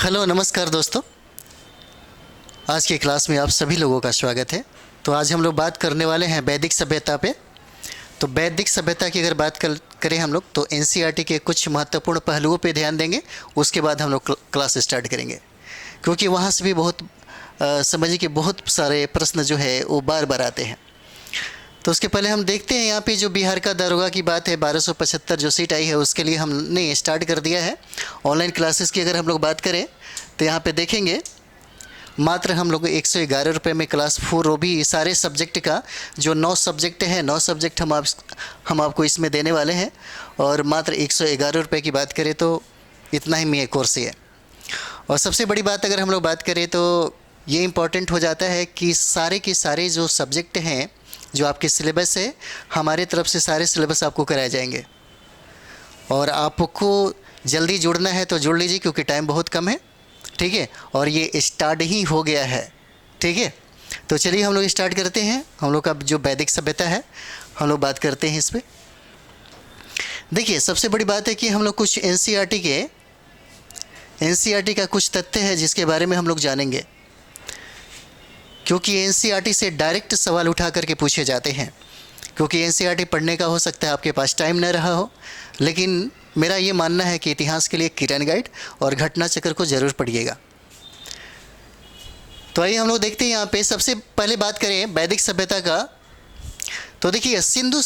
Hello नमस्कार दोस्तों। आज की क्लास में आप सभी लोगों का स्वागत है। तो आज हम लोग बात करने वाले हैं वैदिक सभ्यता पे। तो वैदिक सभ्यता की अगर बात करें हम लोग तो एनसीईआरटी के कुछ महत्वपूर्ण पहलुओं पे ध्यान देंगे। उसके बाद हम लोग क्लास स्टार्ट करेंगे, क्योंकि वहाँ से भी समझिए कि बहुत सारे प्रश्न जो है वो बार बार आते हैं। तो उसके पहले हम देखते हैं यहाँ पे जो बिहार का दारोगा की बात है, 1275 जो सीट आई है उसके लिए हमने स्टार्ट कर दिया है। ऑनलाइन क्लासेस की अगर हम लोग बात करें तो यहाँ पे देखेंगे मात्र हम लोग 111 रुपये में क्लास 4 वो भी सारे सब्जेक्ट का जो 9 सब्जेक्ट है, 9 सब्जेक्ट हम आपको इसमें देने वाले हैं। और मात्र 111 रुपये की बात करें तो इतना ही में कोर्स है। और सबसे बड़ी बात अगर हम लोग बात करें तो ये इम्पॉर्टेंट हो जाता है कि सारे के सारे जो सब्जेक्ट हैं, जो आपके सिलेबस है, हमारे तरफ से सारे सिलेबस आपको कराए जाएंगे। और आपको जल्दी जुड़ना है तो जुड़ लीजिए, क्योंकि टाइम बहुत कम है। ठीक है, और ये स्टार्ट ही हो गया है। ठीक है, तो चलिए हम लोग स्टार्ट करते हैं। हम लोग का जो वैदिक सभ्यता है हम लोग बात करते हैं इस पर। देखिए, सबसे बड़ी बात है कि हम लोग कुछ एनसीईआरटी का कुछ तथ्य है जिसके बारे में हम लोग जानेंगे, क्योंकि एनसीईआरटी से डायरेक्ट सवाल उठा करके पूछे जाते हैं। क्योंकि एनसीईआरटी पढ़ने का हो सकता है आपके पास टाइम न रहा हो, लेकिन मेरा ये मानना है कि इतिहास के लिए किरण गाइड और घटना चक्र को ज़रूर पढ़िएगा। तो आइए हम लोग देखते हैं यहाँ पे। सबसे पहले बात करें वैदिक सभ्यता का, तो देखिए सिंधु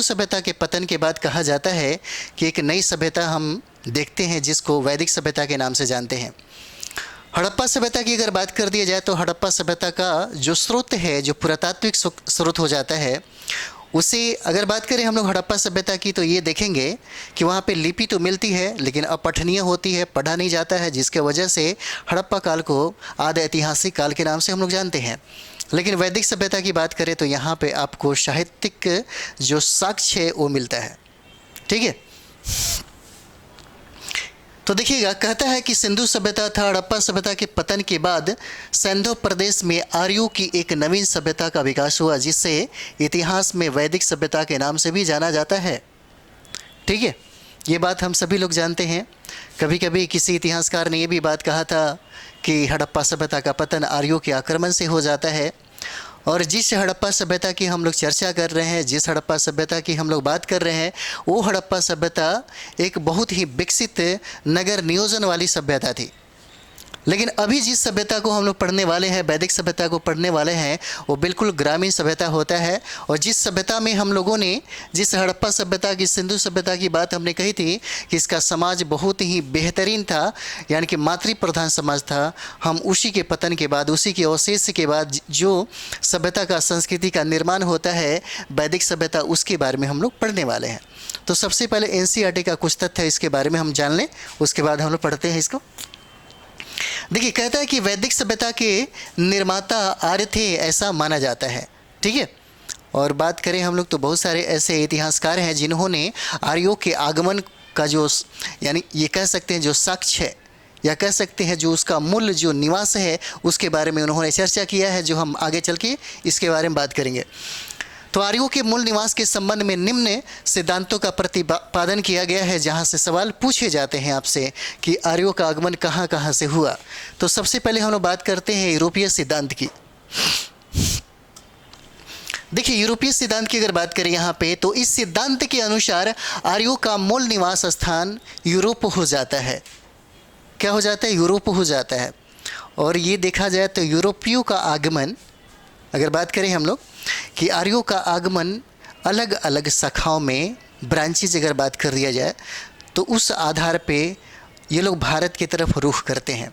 सभ्यता के पतन के बाद कहा जाता है कि एक नई सभ्यता हम देखते हैं जिसको वैदिक सभ्यता के नाम से जानते हैं। हड़प्पा सभ्यता की अगर बात कर दिया जाए तो हड़प्पा सभ्यता का जो स्रोत है, जो पुरातात्विक स्रोत हो जाता है, उसे अगर बात करें हम लोग हड़प्पा सभ्यता की तो ये देखेंगे कि वहाँ पे लिपि तो मिलती है लेकिन अपठनीय होती है, पढ़ा नहीं जाता है, जिसके वजह से हड़प्पा काल को आदि ऐतिहासिक काल के नाम से हम लोग जानते हैं। लेकिन वैदिक सभ्यता की बात करें तो यहाँ पे आपको साहित्यिक जो साक्ष्य है वो मिलता है। ठीक है, तो देखिएगा, कहता है कि सिंधु सभ्यता था हड़प्पा सभ्यता के पतन के बाद सिंधु प्रदेश में आर्यों की एक नवीन सभ्यता का विकास हुआ, जिससे इतिहास में वैदिक सभ्यता के नाम से भी जाना जाता है। ठीक है, ये बात हम सभी लोग जानते हैं। कभी कभी किसी इतिहासकार ने ये भी बात कहा था कि हड़प्पा सभ्यता का पतन आर्यों के आक्रमण से हो जाता है। और जिस हड़प्पा सभ्यता की हम लोग चर्चा कर रहे हैं, जिस हड़प्पा सभ्यता की हम लोग बात कर रहे हैं, वो हड़प्पा सभ्यता एक बहुत ही विकसित नगर नियोजन वाली सभ्यता थी। लेकिन अभी जिस सभ्यता को हम लोग पढ़ने वाले हैं, वैदिक सभ्यता को पढ़ने वाले हैं, वो बिल्कुल ग्रामीण सभ्यता होता है। और जिस सभ्यता में हम लोगों ने, जिस हड़प्पा सभ्यता की, सिंधु सभ्यता की बात हमने कही थी कि इसका समाज बहुत ही बेहतरीन था, यानी कि मातृ प्रधान समाज था, हम उसी के पतन के बाद, उसी के अवशेष के बाद जो सभ्यता का, संस्कृति का निर्माण होता है वैदिक सभ्यता, उसके बारे में हम लोग पढ़ने वाले हैं। तो सबसे पहले एनसीईआरटी का कुछ तथ्य है, इसके बारे में हम जान लें, उसके बाद हम लोग पढ़ते हैं इसको। देखिए, कहता है कि वैदिक सभ्यता के निर्माता आर्य थे, ऐसा माना जाता है। ठीक है, और बात करें हम लोग तो बहुत सारे ऐसे इतिहासकार हैं जिन्होंने आर्यों के आगमन का जो, यानी ये कह सकते हैं जो साक्ष्य है, या कह सकते हैं जो उसका मूल जो निवास है, उसके बारे में उन्होंने चर्चा किया है, जो हम आगे चल के इसके बारे में बात करेंगे। तो आर्यों के मूल निवास के संबंध में निम्न सिद्धांतों का प्रतिपादन किया गया है, जहां से सवाल पूछे जाते हैं आपसे कि आर्यों का आगमन कहां कहां से हुआ। तो सबसे पहले हम लोग बात करते हैं यूरोपीय सिद्धांत की। देखिए, यूरोपीय सिद्धांत की अगर बात करें यहाँ पे, तो इस सिद्धांत के अनुसार आर्यों का मूल निवास स्थान यूरोप हो जाता है। क्या हो जाता है? यूरोप हो जाता है। और ये देखा जाए तो यूरोपियों का आगमन, अगर बात करें हम लोग कि आर्यों का आगमन अलग अलग शाखाओं में, ब्रांचेज अगर बात कर दिया जाए, तो उस आधार पे ये लोग भारत की तरफ रुख करते हैं।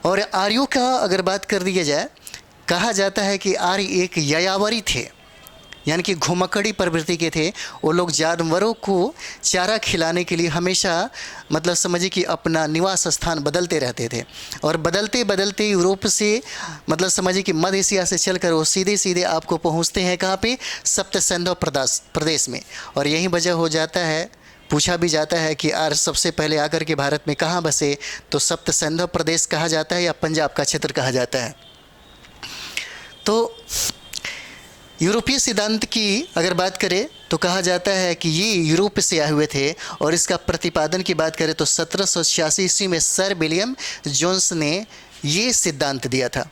और आर्यों का अगर बात कर दिया जाए, कहा जाता है कि आर्य एक यायावरी थे, यानी कि घुमक्कड़ी प्रवृत्ति के थे। वो लोग जानवरों को चारा खिलाने के लिए हमेशा, मतलब समझिए कि अपना निवास स्थान बदलते रहते थे। और बदलते बदलते यूरोप से, मतलब समझिए कि मध्य एशिया से चलकर वो सीधे सीधे आपको पहुंचते हैं कहाँ पे? सप्त सिंधु प्रदेश में। और यही वजह हो जाता है, पूछा भी जाता है कि आर्य सबसे पहले आकर के भारत में कहाँ बसे, तो सप्त सिंधु प्रदेश कहा जाता है या पंजाब का क्षेत्र कहा जाता है। तो यूरोपीय सिद्धांत की अगर बात करें तो कहा जाता है कि ये यूरोप से आए हुए थे, और इसका प्रतिपादन की बात करें तो 1786 ईस्वी में सर विलियम जोन्स ने ये सिद्धांत दिया था।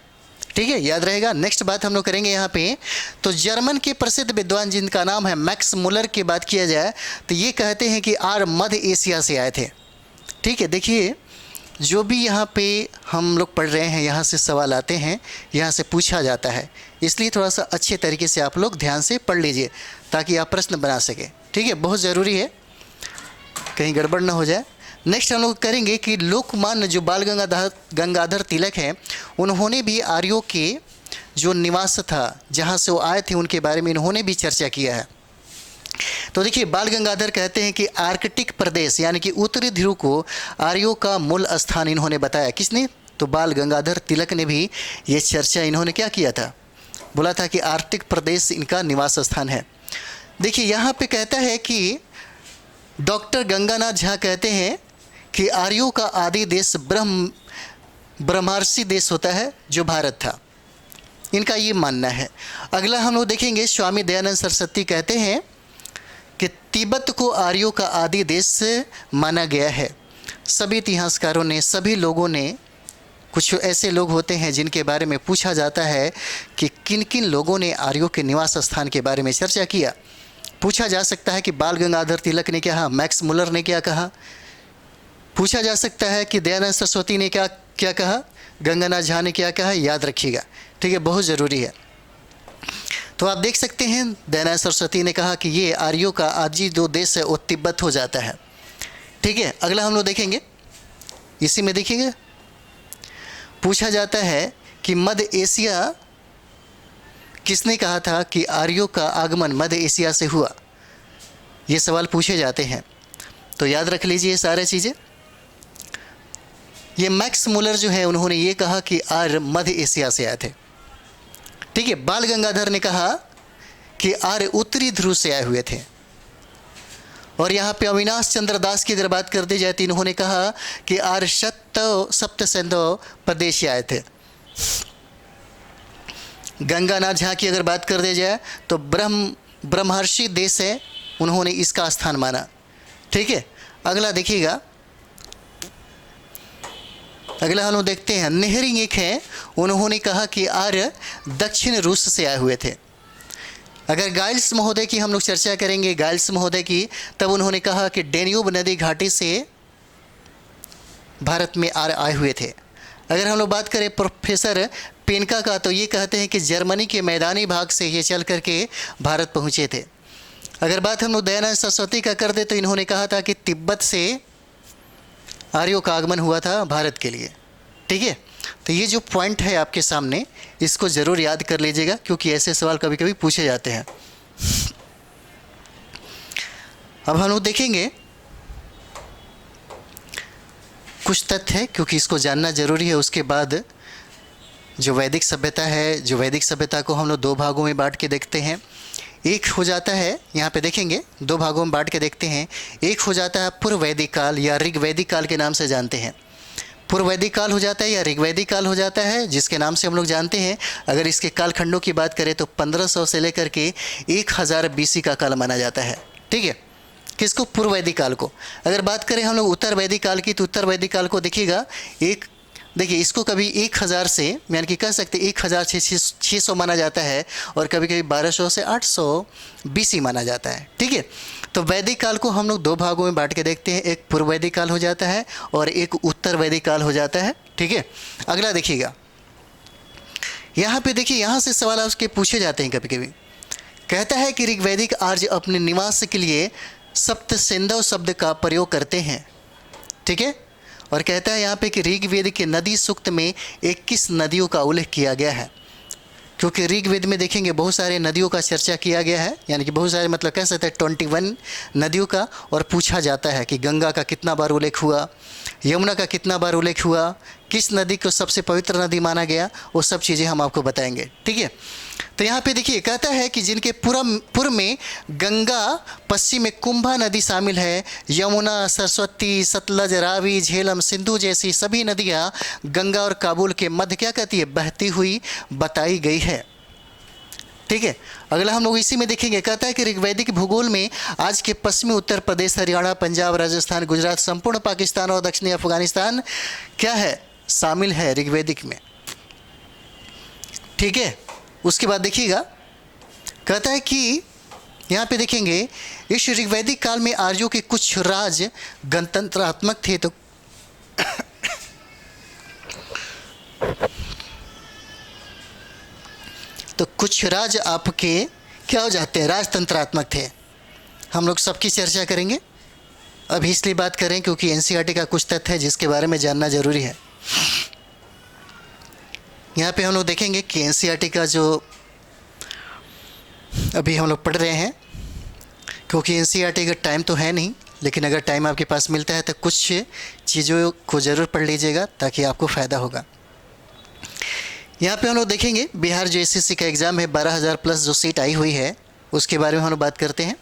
ठीक है, याद रहेगा। नेक्स्ट बात हम लोग करेंगे यहाँ पे, तो जर्मन के प्रसिद्ध विद्वान जिनका नाम है मैक्स मुलर की बात किया जाए तो ये कहते हैं कि आर्य मध्य एशिया से आए थे। ठीक है, देखिए जो भी यहाँ पे हम लोग पढ़ रहे हैं यहाँ से सवाल आते हैं, यहाँ से पूछा जाता है, इसलिए थोड़ा सा अच्छे तरीके से आप लोग ध्यान से पढ़ लीजिए ताकि आप प्रश्न बना सकें। ठीक है, बहुत ज़रूरी है, कहीं गड़बड़ ना हो जाए। नेक्स्ट हम लोग करेंगे कि लोकमान्य जो बाल गंगाधर तिलक हैं, उन्होंने भी आर्यों के जो निवास था जहाँ से वो आए थे उनके बारे में इन्होंने भी चर्चा किया है। तो देखिए बाल गंगाधर कहते हैं कि आर्कटिक प्रदेश यानी कि उत्तरी ध्रुव को आर्यों का मूल स्थान इन्होंने बताया। किसने? तो बाल गंगाधर तिलक ने भी ये चर्चा इन्होंने क्या किया था, बोला था कि आर्कटिक प्रदेश इनका निवास स्थान है। देखिए यहाँ पे कहता है कि डॉक्टर गंगानाथ झा कहते हैं कि आर्यों का आदि देश ब्रह्मर्षि देश होता है जो भारत था, इनका ये मानना है। अगला हम लोग देखेंगे स्वामी दयानंद सरस्वती कहते हैं कि तिब्बत को आर्यों का आदि देश माना गया है। सभी इतिहासकारों ने, सभी लोगों ने, कुछ ऐसे लोग होते हैं जिनके बारे में पूछा जाता है कि किन किन लोगों ने आर्यों के निवास स्थान के बारे में चर्चा किया। पूछा जा सकता है कि बाल गंगाधर तिलक ने क्या कहा, मैक्स मुलर ने क्या कहा, पूछा जा सकता है कि दयानंद सरस्वती ने क्या क्या कहा, गंगानाथ झा ने क्या कहा, याद रखिएगा। ठीक है, बहुत ज़रूरी है। तो आप देख सकते हैं दयानंद सरस्वती ने कहा कि ये आर्यों का आजी जो देश है वो तिब्बत हो जाता है। ठीक है, अगला हम लोग देखेंगे, इसी में देखिएगा पूछा जाता है कि मध्य एशिया किसने कहा था कि आर्यों का आगमन मध्य एशिया से हुआ, ये सवाल पूछे जाते हैं। तो याद रख लीजिए सारे चीज़ें। ये मैक्स मुलर जो है उन्होंने ये कहा कि आर्य मध्य एशिया से आए थे। ठीक है, बाल गंगाधर ने कहा कि आर्य उत्तरी ध्रुव से आए हुए थे। और यहाँ पे अविनाश चंद्र दास की अगर बात कर दी जाए तो इन्होंने कहा कि आर्य सप्त सिंधु प्रदेश से आए थे। गंगानाथ झा की अगर बात कर दी जाए तो ब्रह्मर्षि देश है, उन्होंने इसका स्थान माना। ठीक है, अगला देखिएगा, अगला हम लोग देखते हैं नेहरिंग एक है, उन्होंने कहा कि आर्य दक्षिण रूस से आए हुए थे। अगर गाइल्स महोदय की हम लोग चर्चा करेंगे, गाइल्स महोदय की, तब उन्होंने कहा कि डेन्यूब नदी घाटी से भारत में आर्य आए हुए थे। अगर हम लोग बात करें प्रोफेसर पेनका का, तो ये कहते हैं कि जर्मनी के मैदानी भाग से ये चल करके भारत पहुँचे थे। अगर बात हम लोग दयानंद सरस्वती का कर दे तो इन्होंने कहा था कि तिब्बत से आर्यों का आगमन हुआ था भारत के लिए। ठीक है, तो ये जो पॉइंट है आपके सामने, इसको ज़रूर याद कर लीजिएगा क्योंकि ऐसे सवाल कभी कभी पूछे जाते हैं। अब हम लोग देखेंगे कुछ तथ्य है क्योंकि इसको जानना ज़रूरी है। उसके बाद जो वैदिक सभ्यता है, जो वैदिक सभ्यता को हम लोग दो भागों में बांट के देखते हैं। एक हो जाता है, यहाँ पे देखेंगे दो भागों में बांट के देखते हैं। एक हो जाता है पूर्व वैदिक काल या ऋग्वैदिक काल के नाम से जानते हैं। पूर्व वैदिक काल हो जाता है या ऋग्वैदिक काल हो जाता है, जिसके नाम से हम लोग जानते हैं। अगर इसके कालखंडों की बात करें तो 1500 से लेकर के 1000 BC का काल माना जाता है। ठीक है, किसको? पूर्व वैदिक काल को। अगर बात करें हम लोग उत्तर वैदिक काल की, तो उत्तर वैदिक काल को देखिएगा, देखिए इसको कभी 1000 से यानी कि कह सकते 1600 माना जाता है और कभी कभी 1200 से 800 BC माना जाता है। ठीक है, तो वैदिक काल को हम लोग दो भागों में बांट के देखते हैं। एक पूर्व वैदिक काल हो जाता है और एक उत्तर वैदिक काल हो जाता है। ठीक है, अगला देखिएगा, यहाँ पे देखिए, यहाँ से सवाल उसके पूछे जाते हैं कभी कभी। कहता है कि ऋग्वैदिक आर्य अपने निवास के लिए सप्त सिंधु शब्द का प्रयोग करते हैं। ठीक है, और कहता है यहाँ पे कि ऋग्वेद के नदी सूक्त में 21 नदियों का उल्लेख किया गया है। क्योंकि ऋग्वेद में देखेंगे बहुत सारे नदियों का चर्चा किया गया है, यानी कि बहुत सारे मतलब कह सकते हैं 21 नदियों का। और पूछा जाता है कि गंगा का कितना बार उल्लेख हुआ, यमुना का कितना बार उल्लेख हुआ, किस नदी को सबसे पवित्र नदी माना गया, वो सब चीज़ें हम आपको बताएंगे। ठीक है, तो यहाँ पे देखिए कहता है कि जिनके पूर्व में गंगा, पश्चिम में कुंभा नदी शामिल है, यमुना, सरस्वती, सतलज, रावी, झेलम, सिंधु जैसी सभी नदियाँ गंगा और काबुल के मध्य क्या कहती है, बहती हुई बताई गई है। ठीक है, अगला हम लोग इसी में देखेंगे, कहता है कि ऋग्वैदिक भूगोल में आज के पश्चिमी उत्तर प्रदेश, हरियाणा, पंजाब, राजस्थान, गुजरात, संपूर्ण पाकिस्तान और दक्षिणी अफगानिस्तान क्या है, शामिल है ऋग्वैदिक में। ठीक है, उसके बाद देखिएगा, कहता है कि यहाँ पे देखेंगे, इस ऋग्वैदिक काल में आर्यों के कुछ राज गणतंत्रात्मक थे, तो कुछ राज आपके क्या हो जाते हैं, राजतंत्रात्मक थे। हम लोग सबकी चर्चा करेंगे, अभी इसलिए बात करें क्योंकि एनसीईआरटी का कुछ तथ्य है जिसके बारे में जानना जरूरी है। यहाँ पे हम लोग देखेंगे कि एनसीईआरटी का जो अभी हम लोग पढ़ रहे हैं, क्योंकि एनसीईआरटी का टाइम तो है नहीं, लेकिन अगर टाइम आपके पास मिलता है तो कुछ चीज़ों को ज़रूर पढ़ लीजिएगा ताकि आपको फ़ायदा होगा। यहाँ पे हम लोग देखेंगे बिहार जो एसएससी का एग्ज़ाम है, 12,000 प्लस जो सीट आई हुई है उसके बारे में हम लोग बात करते हैं।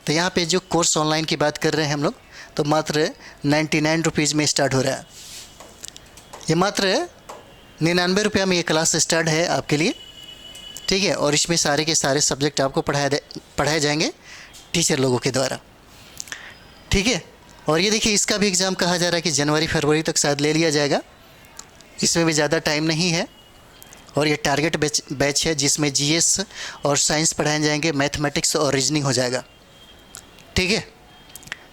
तो यहाँ पे जो कोर्स ऑनलाइन की बात कर रहे हैं हम लोग, तो मात्र 99 रुपीज़ में स्टार्ट हो रहा है। ये मात्र 99 रुपया में ये क्लास स्टार्ट है आपके लिए। ठीक है, और इसमें सारे के सारे सब्जेक्ट आपको पढ़ाए जाएंगे टीचर लोगों के द्वारा। ठीक है, और ये देखिए, इसका भी एग्ज़ाम कहा जा रहा है कि जनवरी फरवरी तक शायद ले लिया जाएगा, इसमें भी ज़्यादा टाइम नहीं है। और ये टारगेट बैच है जिसमें जीएस और साइंस पढ़ाए जाएंगे, मैथमेटिक्स और रीजनिंग हो जाएगा। ठीक है,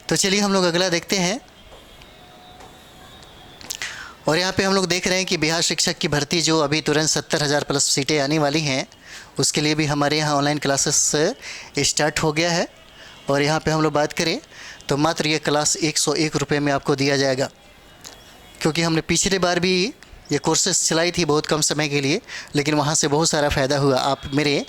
तो चलिए हम लोग अगला देखते हैं। और यहाँ पे हम लोग देख रहे हैं कि बिहार शिक्षक की भर्ती जो अभी तुरंत 70,000 प्लस सीटें आने वाली हैं, उसके लिए भी हमारे यहाँ ऑनलाइन क्लासेस स्टार्ट हो गया है। और यहाँ पे हम लोग बात करें तो मात्र ये क्लास 101 रुपये में आपको दिया जाएगा, क्योंकि हमने पिछले बार भी ये कोर्सेस चलाई थी बहुत कम समय के लिए, लेकिन वहाँ से बहुत सारा फ़ायदा हुआ। आप मेरे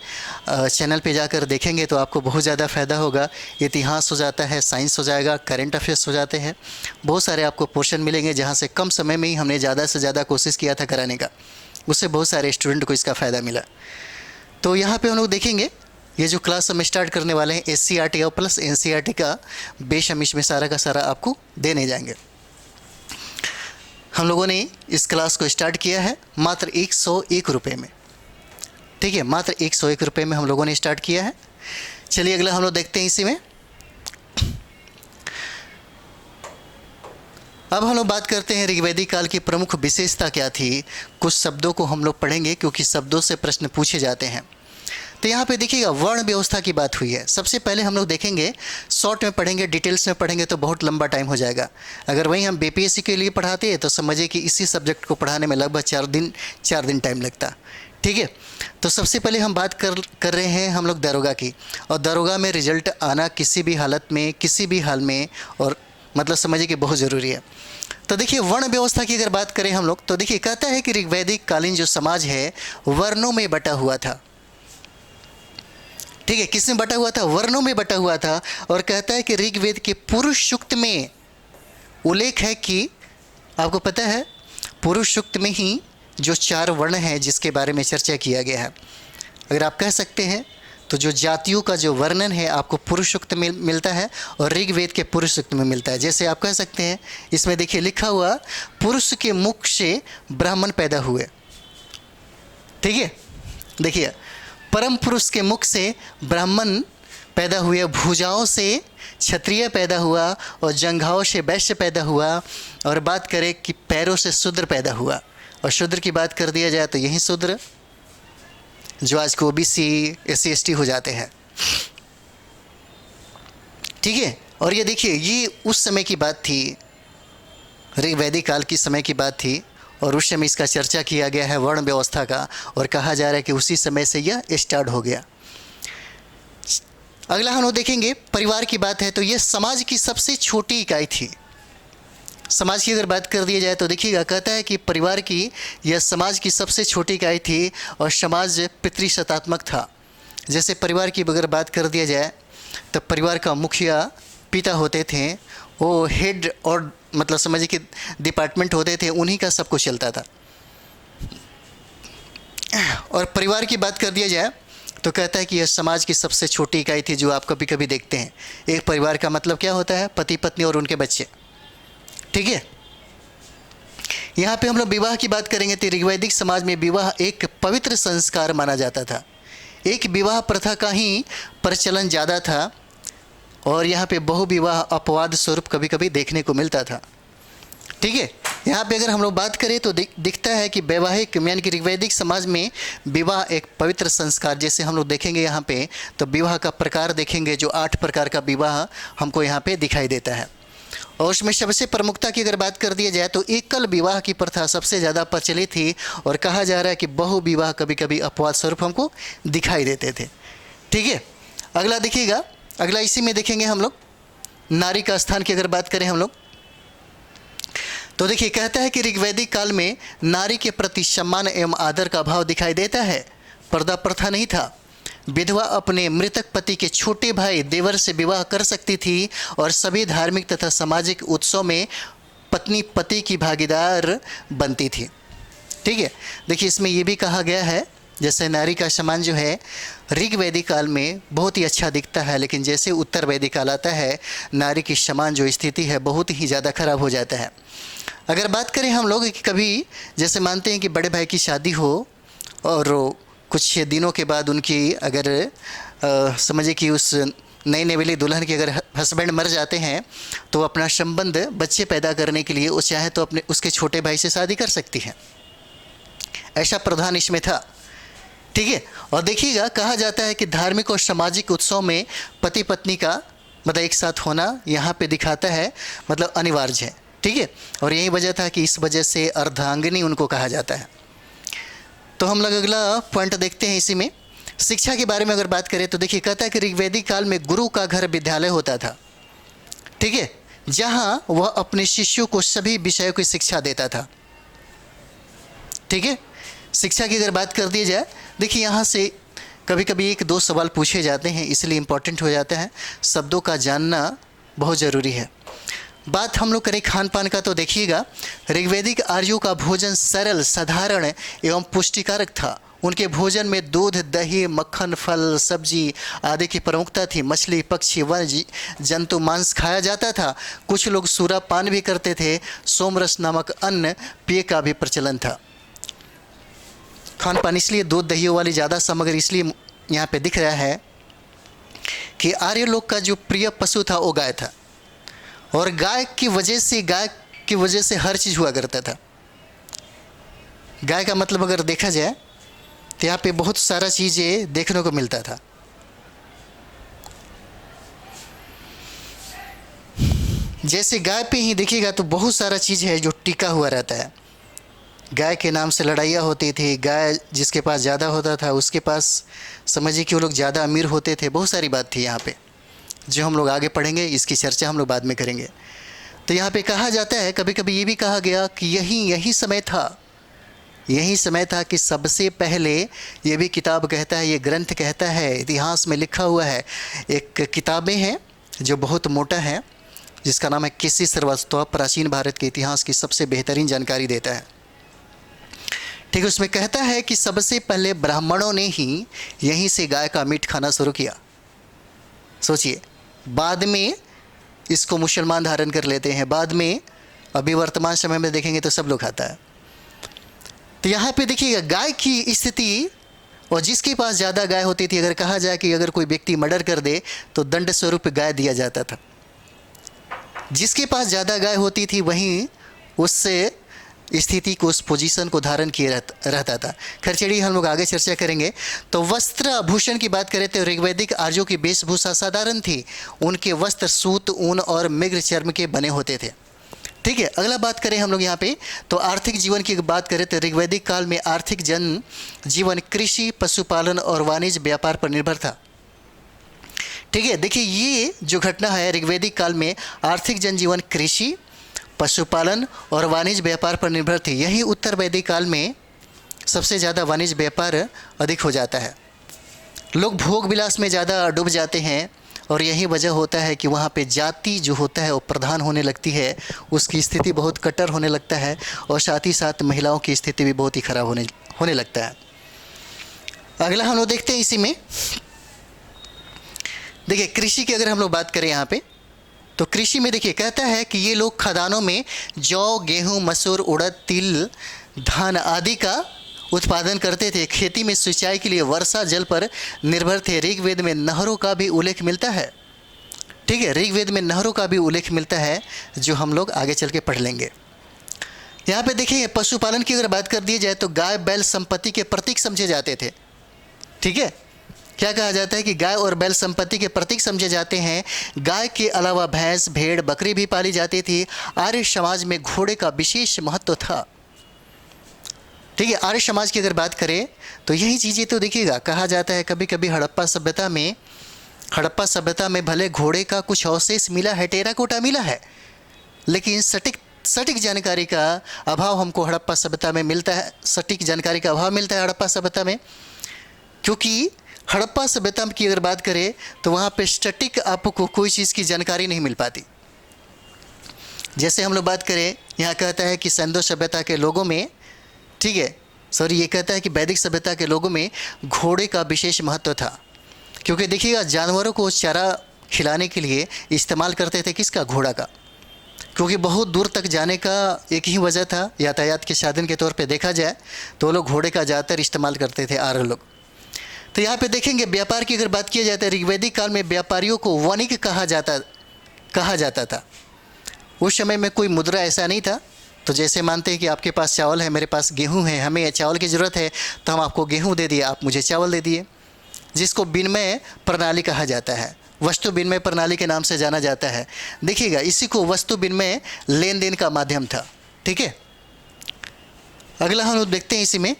चैनल पे जाकर देखेंगे तो आपको बहुत ज़्यादा फ़ायदा होगा। इतिहास हो जाता है, साइंस हो जाएगा, करंट अफेयर्स हो जाते हैं, बहुत सारे आपको पोर्शन मिलेंगे जहाँ से कम समय में ही हमने ज़्यादा से ज़्यादा कोशिश किया था कराने का, उससे बहुत सारे स्टूडेंट को इसका फ़ायदा मिला। तो यहाँ पर हम लोग देखेंगे ये जो क्लास हम स्टार्ट करने वाले हैं, एससीईआरटी और प्लस एनसीईआरटी का बेस हम इसमें सारा का सारा आपको देने जाएंगे। हम लोगों ने इस क्लास को स्टार्ट किया है मात्र 101 रुपये में। ठीक है, मात्र 101 रुपये में हम लोगों ने स्टार्ट किया है। चलिए अगला हम लोग देखते हैं इसी में। अब हम लोग बात करते हैं ऋग्वैदिक काल की प्रमुख विशेषता क्या थी। कुछ शब्दों को हम लोग पढ़ेंगे क्योंकि शब्दों से प्रश्न पूछे जाते हैं। तो यहाँ पे देखिएगा, वर्ण व्यवस्था की बात हुई है। सबसे पहले हम लोग देखेंगे, शॉर्ट में पढ़ेंगे, डिटेल्स में पढ़ेंगे तो बहुत लंबा टाइम हो जाएगा। अगर वहीं हम बीपीएससी के लिए पढ़ाते हैं तो समझिए कि इसी सब्जेक्ट को पढ़ाने में लगभग 4 दिन टाइम लगता। ठीक है, तो सबसे पहले हम बात कर रहे हैं हम लोग दरोगा की। और दरोगा में रिजल्ट आना किसी भी हालत में, किसी भी हाल में, और मतलब समझिए कि बहुत ज़रूरी है। तो देखिए, वर्ण व्यवस्था की अगर बात करें हम लोग तो देखिए, कहता है कि ऋग्वैदिक कालीन जो समाज है वर्णों में बटा हुआ था। ठीक है, किसमें बटा हुआ था, वर्णों में बटा हुआ था। और कहता है कि ऋग्वेद के पुरुष सूक्त में उल्लेख है कि, आपको पता है पुरुष सूक्त में ही जो 4 वर्ण हैं जिसके बारे में चर्चा किया गया है। अगर आप कह सकते हैं तो जो जातियों का जो वर्णन है आपको पुरुष सूक्त में मिलता है और ऋग्वेद के पुरुष सूक्त में मिलता है। जैसे आप कह सकते हैं, इसमें देखिए लिखा हुआ, पुरुष के मुख से ब्राह्मण पैदा हुए। ठीक है, देखिए, परम पुरुष के मुख से ब्राह्मण पैदा हुए, भुजाओं से क्षत्रिय पैदा हुआ और जंघाओं से वैश्य पैदा हुआ। और बात करें कि पैरों से शूद्र पैदा हुआ, और शूद्र की बात कर दिया जाए तो यही शूद्र जो आज को ओबीसी एससी एसटी हो जाते हैं। ठीक है, और ये देखिए, ये उस समय की बात थी, ऋग्वैदिक काल की समय की बात थी, और उस समय इसका चर्चा किया गया है वर्ण व्यवस्था का, और कहा जा रहा है कि उसी समय से यह स्टार्ट हो गया। अगला हम लोग देखेंगे, परिवार की बात है तो यह समाज की सबसे छोटी इकाई थी। समाज की अगर बात कर दी जाए तो देखिएगा, कहता है कि परिवार की यह समाज की सबसे छोटी इकाई थी और समाज पितृसत्तात्मक था। जैसे परिवार की अगर बात कर दिया जाए तो परिवार का मुखिया पिता होते थे, वो हेड और मतलब समझिए कि डिपार्टमेंट होते थे, उन्हीं का सब कुछ चलता था। और परिवार की बात कर दिया जाए तो कहता है कि यह समाज की सबसे छोटी इकाई थी, जो आप कभी कभी देखते हैं। एक परिवार का मतलब क्या होता है, पति पत्नी और उनके बच्चे। ठीक है, यहाँ पे हम लोग विवाह की बात करेंगे तो ऋग्वैदिक समाज में विवाह एक पवित्र संस्कार माना जाता था। एक विवाह प्रथा का ही प्रचलन ज़्यादा था और यहाँ पे बहु विवाह अपवाद स्वरूप कभी कभी देखने को मिलता था। ठीक है, यहाँ पे अगर हम लोग बात करें तो दिखता है कि वैवाहिक यानी कि ऋग्वैदिक समाज में विवाह एक पवित्र संस्कार, जैसे हम लोग देखेंगे यहाँ पे तो विवाह का प्रकार देखेंगे जो 8 प्रकार का विवाह हमको यहाँ पे दिखाई देता है। और उसमें सबसे प्रमुखता की अगर बात कर दिया जाए तो एकल विवाह की प्रथा सबसे ज़्यादा प्रचलित थी और कहा जा रहा है कि बहु विवाह कभी कभी अपवाद स्वरूप हमको दिखाई देते थे। ठीक है, अगला देखिएगा, अगला इसी में देखेंगे हम लोग नारी का स्थान की अगर बात करें हम लोग तो देखिए कहता है कि ऋग्वैदिक काल में नारी के प्रति सम्मान एवं आदर का भाव दिखाई देता है। पर्दा प्रथा नहीं था। विधवा अपने मृतक पति के छोटे भाई देवर से विवाह कर सकती थी और सभी धार्मिक तथा सामाजिक उत्सव में पत्नी पति की भागीदार बनती थी। ठीक है, देखिए इसमें ये भी कहा गया है जैसे नारी का सम्मान जो है ऋग्वैदिक काल में बहुत ही अच्छा दिखता है, लेकिन जैसे उत्तर वैदिक काल आता है नारी की सम्मान जो स्थिति है बहुत ही ज़्यादा खराब हो जाता है। अगर बात करें हम लोग कि कभी जैसे मानते हैं कि बड़े भाई की शादी हो और कुछ दिनों के बाद उनकी अगर समझिए कि उस नई नेवेली दुल्हन के अगर हस्बैंड मर जाते हैं तो अपना संबंध बच्चे पैदा करने के लिए वो चाहे तो अपने उसके छोटे भाई से शादी कर सकती है। ऐसा प्रावधान इसमें था। ठीक है, और देखिएगा कहा जाता है कि धार्मिक और सामाजिक उत्सव में पति पत्नी का मतलब एक साथ होना यहाँ पे दिखाता है मतलब अनिवार्य है। ठीक है, और यही वजह था कि इस वजह से अर्धांगिनी उनको कहा जाता है। तो हम लोग अगला पॉइंट देखते हैं इसी में शिक्षा के बारे में अगर बात करें तो देखिए कहता है कि ऋग्वैदिक काल में गुरु का घर विद्यालय होता था। ठीक है, जहाँ वह अपने शिष्यों को सभी विषयों की शिक्षा देता था। ठीक है, शिक्षा की अगर बात कर दी जाए देखिए यहाँ से कभी कभी 1-2 सवाल पूछे जाते हैं इसलिए इम्पोर्टेंट हो जाता है, शब्दों का जानना बहुत ज़रूरी है। बात हम लोग करें खान पान का तो देखिएगा ऋग्वैदिक आर्यों का भोजन सरल साधारण एवं पुष्टिकारक था। उनके भोजन में दूध दही मक्खन फल सब्जी आदि की प्रमुखता थी। मछली पक्षी वन्य जंतु मांस खाया जाता था। कुछ लोग सूरा पान भी करते थे। सोमरस नामक अन्न पेय का भी प्रचलन था। खान पान इसलिए दूध दहियों वाली ज़्यादा सामग्री इसलिए यहाँ पे दिख रहा है कि आर्य लोग का जो प्रिय पशु था वो गाय था और गाय की वजह से हर चीज़ हुआ करता था। गाय का मतलब अगर देखा जाए तो यहाँ पे बहुत सारा चीज़ें देखने को मिलता था। जैसे गाय पे ही देखिएगा तो बहुत सारा चीज़ है जो टिका हुआ रहता है। गाय के नाम से लड़ाइयाँ होती थी। गाय जिसके पास ज़्यादा होता था उसके पास समझिए कि वो लोग ज़्यादा अमीर होते थे। बहुत सारी बात थी यहाँ पे जो हम लोग आगे पढ़ेंगे, इसकी चर्चा हम लोग बाद में करेंगे। तो यहाँ पे कहा जाता है कभी कभी ये भी कहा गया कि यही समय था कि सबसे पहले ये भी किताब कहता है, ये ग्रंथ कहता है, इतिहास में लिखा हुआ है। एक किताबें हैं जो बहुत मोटा है जिसका नाम है केसी श्रीवास्तव, प्राचीन भारत के इतिहास की सबसे बेहतरीन जानकारी देता है। ठीक है, उसमें कहता है कि सबसे पहले ब्राह्मणों ने ही यहीं से गाय का मीट खाना शुरू किया। सोचिए, बाद में इसको मुसलमान धारण कर लेते हैं, बाद में अभी वर्तमान समय में देखेंगे तो सब लोग खाता है। तो यहाँ पे देखिएगा गाय की स्थिति, और जिसके पास ज़्यादा गाय होती थी, अगर कहा जाए कि अगर कोई व्यक्ति मर्डर कर दे तो दंड स्वरूप गाय दिया जाता था। जिसके पास ज़्यादा गाय होती थी वहीं उससे स्थिति को, उस पोजीशन को धारण किए रहता था। खैर चलिए हम लोग आगे चर्चा करेंगे। तो वस्त्र आभूषण की बात करें तो ऋग्वैदिक आर्यों की वेशभूषा साधारण थी। उनके वस्त्र सूत ऊन और मृग चर्म के बने होते थे। ठीक है, अगला बात करें हम लोग यहाँ पे तो आर्थिक जीवन की बात करें तो ऋग्वैदिक काल में आर्थिक जन जीवन कृषि पशुपालन और वाणिज्य व्यापार पर निर्भर था। ठीक है, देखिए ये जो घटना है ऋग्वैदिक काल में आर्थिक जनजीवन कृषि पशुपालन और वाणिज्य व्यापार पर निर्भर थी। यही उत्तर वैदिक काल में सबसे ज़्यादा वाणिज्य व्यापार अधिक हो जाता है। लोग भोग विलास में ज़्यादा डूब जाते हैं और यही वजह होता है कि वहाँ पे जाति जो होता है वो प्रधान होने लगती है। उसकी स्थिति बहुत कट्टर होने लगता है और साथ ही साथ महिलाओं की स्थिति भी बहुत ही खराब होने लगता है। अगला हम लोग देखते हैं इसी में देखिए कृषि की अगर हम लोग बात करें यहाँ पे तो कृषि में देखिए कहता है कि ये लोग खदानों में जौ गेहूँ मसूर उड़द तिल धान आदि का उत्पादन करते थे। खेती में सिंचाई के लिए वर्षा जल पर निर्भर थे। ऋग्वेद में नहरों का भी उल्लेख मिलता है। ठीक है, ऋग्वेद में नहरों का भी उल्लेख मिलता है, जो हम लोग आगे चल के पढ़ लेंगे। यहाँ पे देखिए, पशुपालन की अगर बात कर दी जाए तो गाय बैल संपत्ति के प्रतीक समझे जाते थे। ठीक है, क्या कहा जाता है कि गाय और बैल संपत्ति के प्रतीक समझे जाते हैं। गाय के अलावा भैंस, भेड़, बकरी भी पाली जाती थी। आर्य समाज में घोड़े का विशेष महत्व था। ठीक है, आर्य समाज की अगर बात करें तो यही चीज़ें तो देखिएगा, कहा जाता है कभी कभी हड़प्पा सभ्यता में भले घोड़े का कुछ अवशेष मिला है, टेराकोटा मिला है, लेकिन सटीक जानकारी का अभाव हमको हड़प्पा सभ्यता में मिलता है। सटीक जानकारी का अभाव मिलता है हड़प्पा सभ्यता में, क्योंकि हड़प्पा सभ्यता की अगर बात करें तो वहाँ पे सटीक आपको कोई चीज़ की जानकारी नहीं मिल पाती। जैसे हम लोग बात करें, यहाँ कहता है कि सिंधु सभ्यता के लोगों में, ठीक है, सॉरी, ये कहता है कि वैदिक सभ्यता के लोगों में घोड़े का विशेष महत्व था। क्योंकि देखिएगा, जानवरों को चारा खिलाने के लिए इस्तेमाल करते थे किसका? घोड़ा का। क्योंकि बहुत दूर तक जाने का एक ही वजह था, यातायात के साधन के तौर पे देखा जाए तो वो लोग घोड़े का ज़्यादातर इस्तेमाल करते थे आर्य लोग। तो यहाँ पे देखेंगे, व्यापार की अगर बात किया जाए तो ऋग्वैदिक काल में व्यापारियों को वणिक कहा जाता था। उस समय में कोई मुद्रा ऐसा नहीं था। तो जैसे मानते हैं कि आपके पास चावल है, मेरे पास गेहूँ है, हमें चावल की ज़रूरत है तो हम आपको गेहूँ दे दिए, आप मुझे चावल दे दिए, जिसको विनिमय प्रणाली कहा जाता है। वस्तु विनिमय प्रणाली के नाम से जाना जाता है। देखिएगा, इसी को वस्तु विनिमय लेन देन का माध्यम था। ठीक है, अगला हम लोग देखते हैं इसी में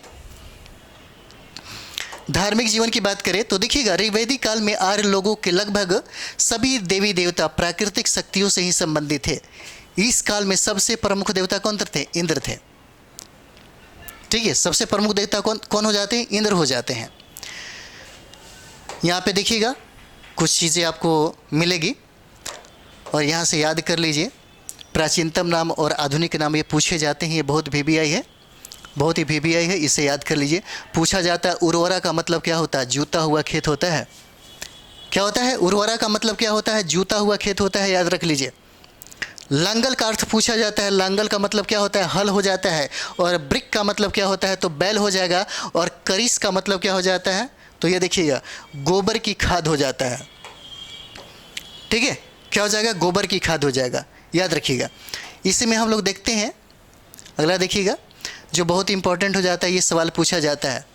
धार्मिक जीवन की बात करें तो देखिएगा, ऋग्वैदिक काल में आर्य लोगों के लगभग सभी देवी देवता प्राकृतिक शक्तियों से ही संबंधित थे। इस काल में सबसे प्रमुख देवता कौन थे? इंद्र थे। ठीक है, सबसे प्रमुख देवता कौन हो जाते हैं? इंद्र हो जाते हैं। यहाँ पे देखिएगा, कुछ चीज़ें आपको मिलेगी और यहाँ से याद कर लीजिए। प्राचीनतम नाम और आधुनिक नाम ये पूछे जाते हैं। ये बहुत ही VBI है, इसे याद कर लीजिए। पूछा जाता है उर्वरा का मतलब क्या होता है? जूता हुआ खेत होता है। क्या होता है? उर्वरा का मतलब क्या होता है? जूता हुआ खेत होता है, याद रख लीजिए। लांगल का अर्थ पूछा जाता है, लांगल का मतलब क्या होता है? हल हो जाता है। और ब्रिक का मतलब क्या होता है? तो बैल हो जाएगा। और करिस का मतलब क्या हो जाता है? तो ये देखिएगा, गोबर की खाद हो जाता है। ठीक है, क्या हो जाएगा? गोबर की खाद हो जाएगा, याद रखिएगा। इसी में हम लोग देखते हैं, अगला देखिएगा, जो बहुत इंपॉर्टेंट हो जाता है। ये सवाल पूछा जाता है,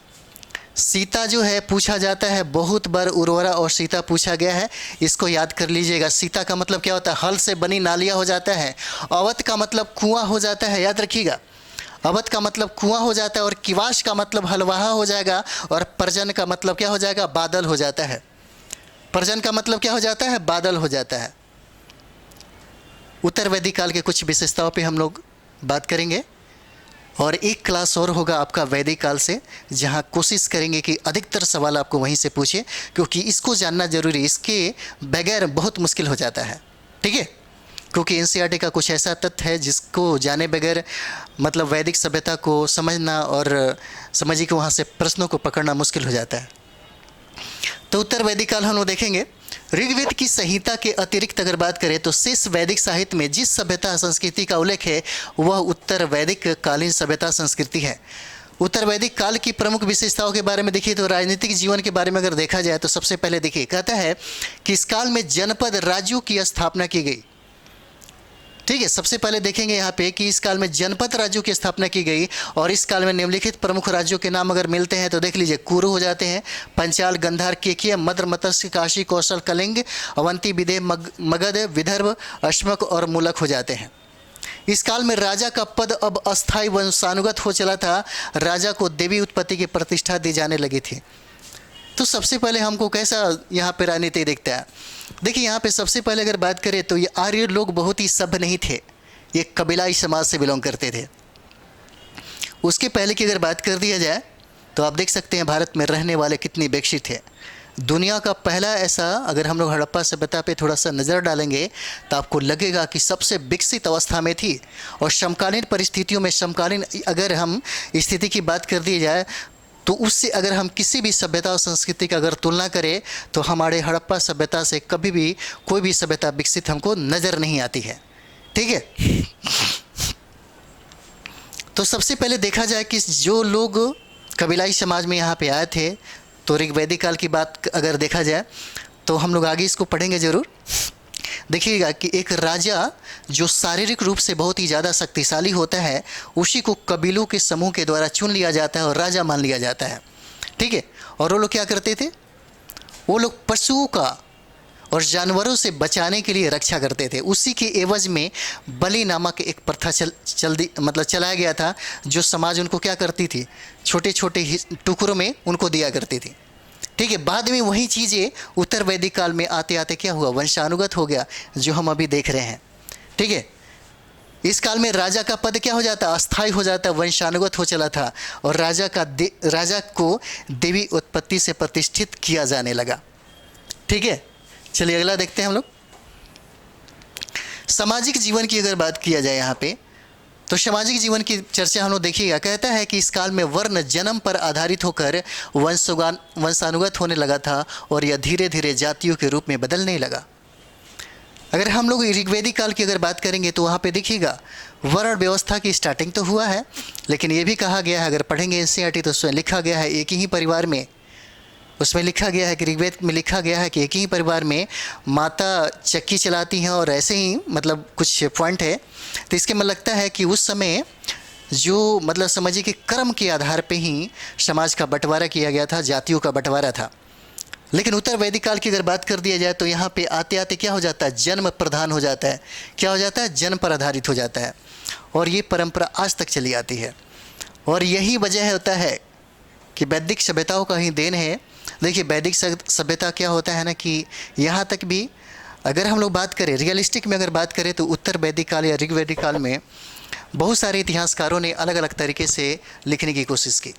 सीता जो है पूछा जाता है, बहुत बार उर्वरा और सीता पूछा गया है, इसको याद कर लीजिएगा। सीता का मतलब क्या होता है? हल से बनी नालियाँ हो जाता है। अवध का मतलब कुआं हो जाता है, याद रखिएगा। अवध का मतलब कुआं हो जाता है। और किवाश का मतलब हलवाहा हो जाएगा। और परजन का मतलब क्या हो जाएगा? बादल हो जाता है। परजन का मतलब क्या हो जाता है? बादल हो जाता है। उत्तर वैदिक काल के कुछ विशेषताओं पे हम लोग बात करेंगे और एक क्लास और होगा आपका वैदिक काल से, जहां कोशिश करेंगे कि अधिकतर सवाल आपको वहीं से पूछे, क्योंकि इसको जानना जरूरी, इसके बगैर बहुत मुश्किल हो जाता है। ठीक है, क्योंकि एनसीईआरटी का कुछ ऐसा तथ्य है जिसको जाने बगैर मतलब वैदिक सभ्यता को समझना और समझिए कि वहाँ से प्रश्नों को पकड़ना मुश्किल हो जाता है। तो उत्तर वैदिक काल हम लोग देखेंगे। ऋग्वेद की संहिता के अतिरिक्त अगर बात करें तो शेष वैदिक साहित्य में जिस सभ्यता संस्कृति का उल्लेख है वह उत्तर वैदिक कालीन सभ्यता संस्कृति है। उत्तर वैदिक काल की प्रमुख विशेषताओं के बारे में देखिए तो राजनीतिक जीवन के बारे में अगर देखा जाए तो सबसे पहले देखिए, कहता है कि इस काल में जनपद राज्यों की स्थापना की गई। ठीक है, सबसे पहले देखेंगे यहाँ पे कि इस काल में जनपद राज्यों की स्थापना की गई। और इस काल में निम्नलिखित प्रमुख राज्यों के नाम अगर मिलते हैं तो देख लीजिए, कुरु हो जाते हैं, पंचाल, गंधार, केकिया, मद्र, मत्स्य, काशी, कौशल, कलिंग, अवंती, विदेह, मगध, विदर्भ, अश्मक और मूलक हो जाते हैं। इस काल में राजा का पद अब अस्थायी वंशानुगत हो चला था। राजा को देवी उत्पत्ति की प्रतिष्ठा दी जाने लगी थी। तो सबसे पहले हमको कैसा यहाँ पे राजनीति दिखता है? देखिए, यहाँ पे सबसे पहले अगर बात करें तो ये आर्य लोग बहुत ही सभ्य नहीं थे, ये कबीलाई समाज से बिलोंग करते थे। उसके पहले की अगर बात कर दिया जाए तो आप देख सकते हैं भारत में रहने वाले कितने विकसित थे। दुनिया का पहला ऐसा, अगर हम लोग हड़प्पा सभ्यता पे थोड़ा सा नज़र डालेंगे तो आपको लगेगा कि सबसे विकसित अवस्था में थी। और समकालीन परिस्थितियों में, समकालीन अगर हम स्थिति की बात कर दी जाए तो उससे अगर हम किसी भी सभ्यता और संस्कृति का अगर तुलना करें तो हमारे हड़प्पा सभ्यता से कभी भी कोई भी सभ्यता विकसित हमको नज़र नहीं आती है। ठीक है, तो सबसे पहले देखा जाए कि जो लोग कबीलाई समाज में यहाँ पे आए थे। तो ऋग्वैदिक काल की बात अगर देखा जाए तो हम लोग आगे इसको पढ़ेंगे ज़रूर। देखिएगा कि एक राजा जो शारीरिक रूप से बहुत ही ज़्यादा शक्तिशाली होता है, उसी को कबीलों के समूह के द्वारा चुन लिया जाता है और राजा मान लिया जाता है। ठीक है। और वो लोग क्या करते थे? वो लोग पशुओं का और जानवरों से बचाने के लिए रक्षा करते थे। उसी के एवज में बलि नामक एक प्रथा चलाया गया था, जो समाज उनको क्या करती थी, छोटे छोटे टुकड़ों में उनको दिया करती थी। ठीक है। बाद में वही चीज़ें उत्तर वैदिक काल में आते आते क्या हुआ, वंशानुगत हो गया, जो हम अभी देख रहे हैं। ठीक है। इस काल में राजा का पद क्या हो जाता, अस्थायी हो जाता, वंशानुगत हो चला था, और राजा को देवी उत्पत्ति से प्रतिष्ठित किया जाने लगा। ठीक है। चलिए अगला देखते हैं हम लोग। सामाजिक जीवन की अगर बात किया जाए यहाँ पे, तो सामाजिक जीवन की चर्चा हम लोग देखिएगा। कहता है कि इस काल में वर्ण जन्म पर आधारित होकर वंशानुगत होने लगा था और यह धीरे धीरे जातियों के रूप में बदलने लगा। अगर हम लोग ऋग्वैदिक काल की अगर बात करेंगे तो वहाँ पे देखिएगा वर्ण व्यवस्था की स्टार्टिंग तो हुआ है, लेकिन ये भी कहा गया है, अगर पढ़ेंगे एनसीईआरटी तो उसमें लिखा गया है एक ही परिवार में, उसमें लिखा गया है कि ऋग्वेद में लिखा गया है कि एक ही परिवार में माता चक्की चलाती हैं, और ऐसे ही मतलब कुछ पॉइंट है। तो इसके में लगता है कि उस समय जो मतलब समझिए कि कर्म के आधार पे ही समाज का बंटवारा किया गया था, जातियों का बंटवारा था। लेकिन उत्तर वैदिक काल की अगर बात कर दिया जाए तो यहाँ पे आते आते क्या हो जाता है, जन्म प्रधान हो जाता है। क्या हो जाता है? जन्म पर आधारित हो जाता है, और ये परंपरा आज तक चली आती है। और यही वजह होता है कि वैदिक सभ्यताओं का ही देन है। देखिए वैदिक सभ्यता क्या होता है ना कि यहाँ तक भी अगर हम लोग बात करें रियलिस्टिक में, अगर बात करें तो उत्तर वैदिक काल या ऋग्वैदिक काल में बहुत सारे इतिहासकारों ने अलग अलग तरीके से लिखने की कोशिश की।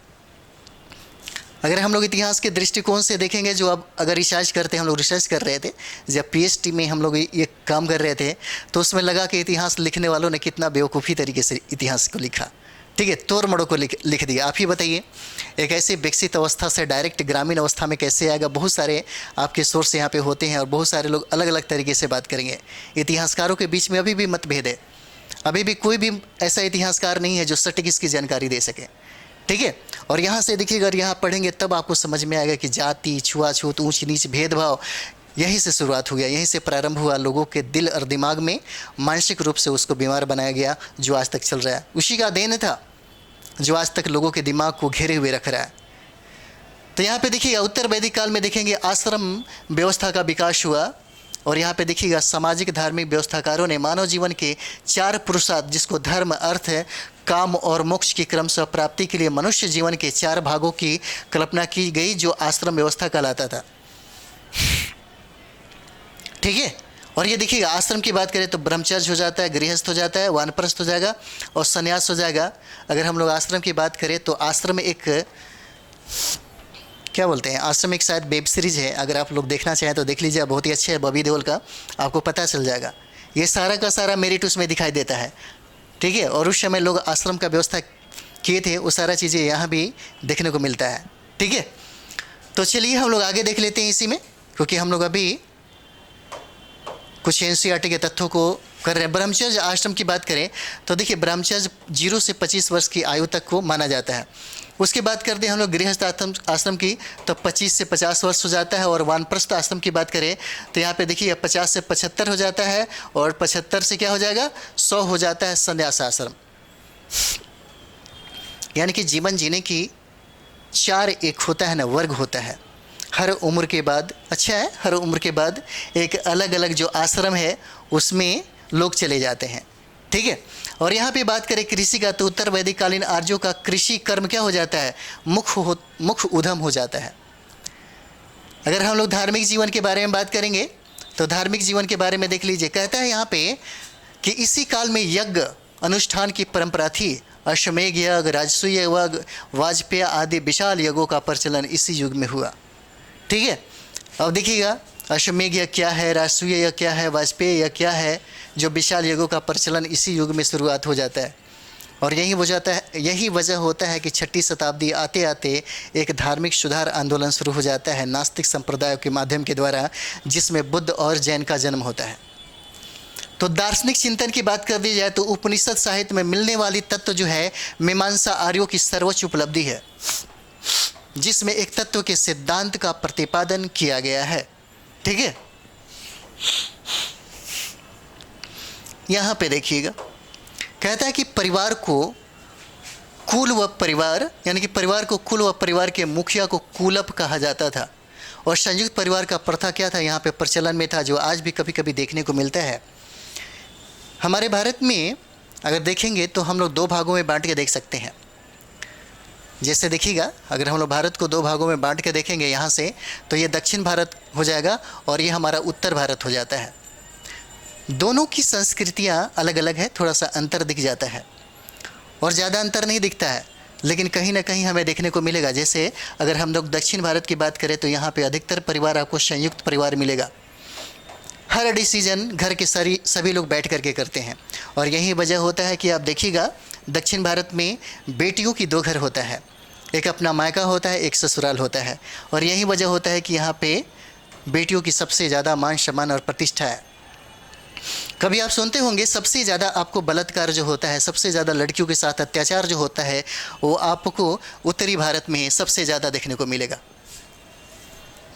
अगर हम लोग इतिहास के दृष्टिकोण से देखेंगे, जो अब अगर रिसर्च करते हैं, हम लोग रिसर्च कर रहे थे जब पीएचडी में हम लोग ये काम कर रहे थे, तो उसमें लगा कि इतिहास लिखने वालों ने कितना बेवकूफ़ी तरीके से इतिहास को लिखा। ठीक है, तोड़ मड़ों को लिख दिया। आप ही बताइए, एक ऐसे विकसित अवस्था से डायरेक्ट ग्रामीण अवस्था में कैसे आएगा? बहुत सारे आपके सोर्स यहाँ पे होते हैं और बहुत सारे लोग अलग अलग तरीके से बात करेंगे। इतिहासकारों के बीच में अभी भी मतभेद है, अभी भी कोई भी ऐसा इतिहासकार नहीं है जो सटीक इसकी जानकारी दे सके। ठीक है। और यहाँ से देखिए, अगर यहाँ पढ़ेंगे तब आपको समझ में आएगा कि जाति, छुआछूत, ऊंच नीच, भेदभाव यहीं से शुरुआत हो गया, यहीं से प्रारंभ हुआ। लोगों के दिल और दिमाग में मानसिक रूप से उसको बीमार बनाया गया, जो आज तक चल रहा है। उसी का देन था जो आज तक लोगों के दिमाग को घेरे हुए रख रहा है। तो यहाँ पे देखिएगा उत्तर वैदिक काल में देखेंगे आश्रम व्यवस्था का विकास हुआ, और यहाँ पे देखिएगा सामाजिक धार्मिक व्यवस्थाकारों ने मानव जीवन के 4 पुरुषार्थ, जिसको धर्म, अर्थ, काम और मोक्ष की क्रमशः प्राप्ति के लिए मनुष्य जीवन के 4 भागों की कल्पना की गई, जो आश्रम व्यवस्था कहलाता था। ठीक है। और ये देखिएगा आश्रम की बात करें तो ब्रह्मचर्य हो जाता है, गृहस्थ हो जाता है, वानप्रस्थ हो जाएगा और संन्यास हो जाएगा। अगर हम लोग आश्रम की बात करें तो आश्रम एक क्या बोलते हैं, आश्रम एक शायद वेब सीरीज़ है, अगर आप लोग देखना चाहें तो देख लीजिए, बहुत ही अच्छा है, बॉबी देओल का, आपको पता चल जाएगा। ये सारा का सारा मेरिट उसमें दिखाई देता है। ठीक है। और उस समय लोग आश्रम का व्यवस्था किए थे, वो सारा चीज़ें यहाँ भी देखने को मिलता है। ठीक है। तो चलिए हम लोग आगे देख लेते हैं इसी में, क्योंकि हम लोग अभी कुछ एनसीईआरटी के तथ्यों को कर रहे हैं। ब्रह्मचर्य आश्रम की बात करें तो देखिए ब्रह्मचर्य 0 से 25 वर्ष की आयु तक को माना जाता है। उसके बाद करते हैं हम लोग गृहस्थ आश्रम की, तो 25 से 50 वर्ष हो जाता है। और वानप्रस्थ आश्रम की बात करें तो यहाँ पे देखिए 50 से 75 हो जाता है, और 75 से क्या हो जाएगा, 100 हो जाता है संन्यास आश्रम। यानी कि जीवन जीने की 4 एक होता है ना, वर्ग होता है। हर उम्र के बाद, अच्छा है, हर उम्र के बाद एक अलग अलग जो आश्रम है उसमें लोग चले जाते हैं। ठीक है। और यहाँ पे बात करें कृषि का, तो उत्तर वैदिक कालीन आर्यों का कृषि कर्म क्या हो जाता है, मुख्य उद्यम हो जाता है। अगर हम लोग धार्मिक जीवन के बारे में बात करेंगे तो धार्मिक जीवन के बारे में देख लीजिए, कहता है यहाँ पे कि इसी काल में यज्ञ अनुष्ठान की परंपरा थी। अश्वमेघ यज्ञ, राजसूय यज्ञ, वाजपेय आदि विशाल यज्ञों का प्रचलन इसी युग में हुआ। ठीक है। अब देखिएगा अश्वमेघ यज्ञ क्या है, राजसूय यज्ञ क्या है, वाजपेय यज्ञ क्या है, जो विशाल यज्ञों का प्रचलन इसी युग में शुरुआत हो जाता है। और यही वजह होता है कि 6ठी शताब्दी आते आते एक धार्मिक सुधार आंदोलन शुरू हो जाता है नास्तिक संप्रदायों के माध्यम के द्वारा, जिसमें बुद्ध और जैन का जन्म होता है। तो दार्शनिक चिंतन की बात कर दी जाए तो उपनिषद साहित्य में मिलने वाली तत्व जो है मीमांसा आर्यों की सर्वोच्च उपलब्धि है। जिसमें एक तत्व के सिद्धांत का प्रतिपादन किया गया है। ठीक है, यहां पे देखिएगा, कहता है कि परिवार को कुल व परिवार, यानी कि परिवार को कुल व परिवार के मुखिया को कुलप कहा जाता था। और संयुक्त परिवार का प्रथा क्या था, यहाँ पे प्रचलन में था, जो आज भी कभी कभी देखने को मिलता है। हमारे भारत में अगर देखेंगे तो हम लोग दो भागों में बांट के देख सकते हैं। जैसे देखिएगा, अगर हम लोग भारत को दो भागों में बांट के देखेंगे यहाँ से, तो ये दक्षिण भारत हो जाएगा और ये हमारा उत्तर भारत हो जाता है। दोनों की संस्कृतियाँ अलग अलग है, थोड़ा सा अंतर दिख जाता है और ज़्यादा अंतर नहीं दिखता है, लेकिन कहीं ना कहीं हमें देखने को मिलेगा। जैसे अगर हम लोग दक्षिण भारत की बात करें तो यहाँ पे अधिकतर परिवार आपको संयुक्त परिवार मिलेगा। हर डिसीजन घर के सभी लोग बैठ करके करते हैं और यही वजह होता है कि आप देखिएगा दक्षिण भारत में बेटियों की दो घर होता है, एक अपना मायका होता है, एक ससुराल होता है। और यही वजह होता है कि यहाँ पे बेटियों की सबसे ज़्यादा मान सम्मान और प्रतिष्ठा है। कभी आप सुनते होंगे सबसे ज़्यादा आपको बलात्कार जो होता है, सबसे ज़्यादा लड़कियों के साथ अत्याचार जो होता है, वो आपको उत्तरी भारत में सबसे ज़्यादा देखने को मिलेगा।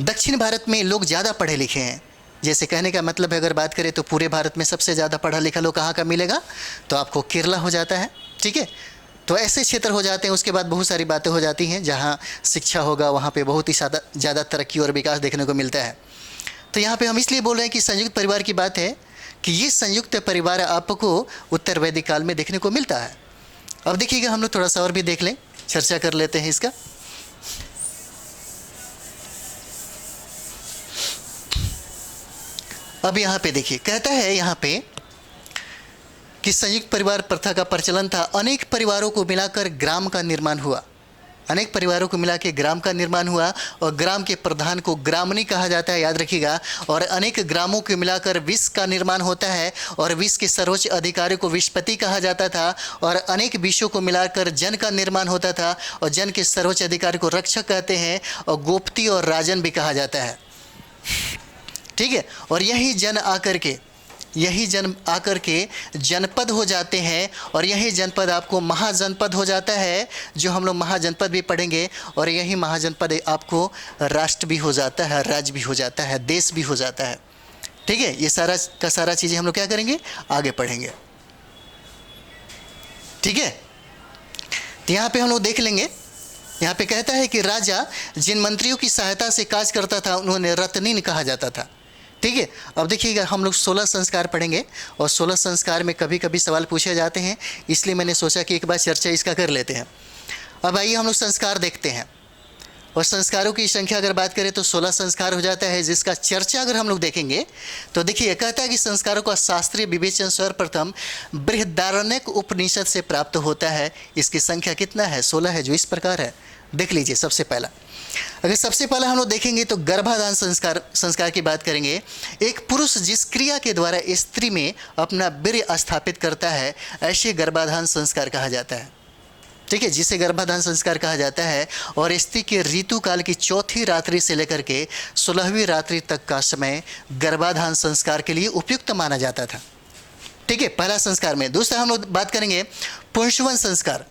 दक्षिण भारत में लोग ज़्यादा पढ़े लिखे हैं। जैसे कहने का मतलब है, अगर बात करें तो पूरे भारत में सबसे ज़्यादा पढ़ा लिखा लोग कहाँ का मिलेगा, तो आपको केरला हो जाता है। ठीक है, तो ऐसे क्षेत्र हो जाते हैं। उसके बाद बहुत सारी बातें हो जाती हैं, जहाँ शिक्षा होगा वहाँ पे बहुत ही ज़्यादा तरक्की और विकास देखने को मिलता है। तो यहाँ पे हम इसलिए बोल रहे हैं कि संयुक्त परिवार की बात है कि ये संयुक्त परिवार आपको उत्तर वैदिक काल में देखने को मिलता है। अब देखिएगा, हम लोग थोड़ा सा और भी देख लें, चर्चा कर लेते हैं इसका। अब यहाँ पे देखिए, कहता है यहाँ पे कि संयुक्त परिवार प्रथा का प्रचलन था। अनेक परिवारों को मिलाकर ग्राम का निर्माण हुआ। अनेक परिवारों को मिला के ग्राम का निर्माण हुआ और ग्राम के प्रधान को ग्रामणी कहा जाता है, याद रखिएगा। और अनेक ग्रामों को मिलाकर विष का निर्माण होता है और विष के सर्वोच्च अधिकारी को विषपति कहा जाता था। और अनेक विषयों को मिलाकर जन का निर्माण होता था और जन के सर्वोच्च अधिकारी को रक्षक कहते हैं और गोपति और राजन भी कहा जाता है। ठीक है, और यही जन आकर के जनपद हो जाते हैं और यही जनपद आपको महाजनपद हो जाता है, जो हम लोग महाजनपद भी पढ़ेंगे। और यही महाजनपद आपको राष्ट्र भी हो जाता है, राज्य भी हो जाता है, देश भी हो जाता है। ठीक है, ये सारा का सारा चीज़ें हम लोग क्या करेंगे, आगे पढ़ेंगे। ठीक है, तो यहाँ पे हम लोग देख लेंगे। यहाँ पे कहता है कि राजा जिन मंत्रियों की सहायता से काज करता था उन्होंने रत्नीन कहा जाता था। ठीक है, अब देखिएगा, हम लोग 16 संस्कार पढ़ेंगे और 16 संस्कार में कभी कभी सवाल पूछे जाते हैं, इसलिए मैंने सोचा कि एक बार चर्चा इसका कर लेते हैं। अब आइए हम लोग संस्कार देखते हैं। और संस्कारों की संख्या अगर बात करें तो 16 संस्कार हो जाता है, जिसका चर्चा अगर हम लोग देखेंगे तो देखिए, कहता है कि संस्कारों का शास्त्रीय विवेचन सर्वप्रथम बृहदारण्यक उपनिषद से प्राप्त होता है। इसकी संख्या कितना है, 16 है, जो इस प्रकार है। देख लीजिए, सबसे पहला अगर सबसे पहला हम लोग देखेंगे तो गर्भाधान संस्कार की बात करेंगे। एक पुरुष जिस क्रिया के द्वारा स्त्री में अपना वीर्य स्थापित करता है, ऐसे गर्भाधान संस्कार कहा जाता है। ठीक है, जिसे गर्भाधान संस्कार कहा जाता है। और स्त्री के ऋतु काल की चौथी रात्रि से लेकर के 16वीं रात्रि तक का समय गर्भाधान संस्कार के लिए उपयुक्त माना जाता था। ठीक है, पहला संस्कार में। दूसरा हम लोग बात करेंगे पुंसवन संस्कार।